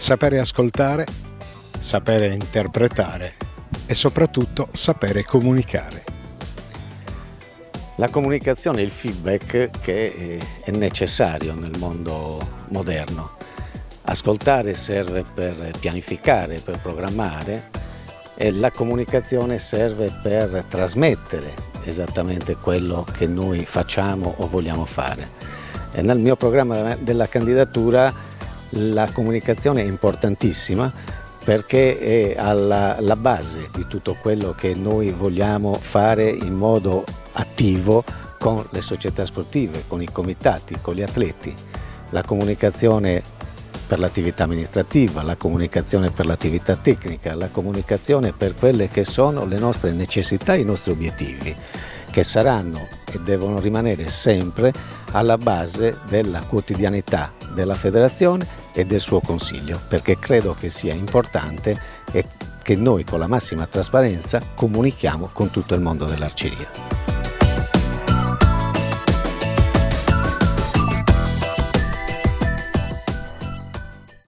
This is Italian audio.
sapere ascoltare, sapere interpretare e soprattutto sapere comunicare. La comunicazione e il feedback che è necessario nel mondo moderno. Ascoltare serve per pianificare, per programmare, e la comunicazione serve per trasmettere esattamente quello che noi facciamo o vogliamo fare. E nel mio programma della candidatura la comunicazione è importantissima perché è alla base di tutto quello che noi vogliamo fare in modo attivo con le società sportive, con i comitati, con gli atleti. La comunicazione per l'attività amministrativa, la comunicazione per l'attività tecnica, la comunicazione per quelle che sono le nostre necessità e i nostri obiettivi, che saranno e devono rimanere sempre alla base della quotidianità della federazione e del suo consiglio, perché credo che sia importante e che noi con la massima trasparenza comunichiamo con tutto il mondo dell'arceria.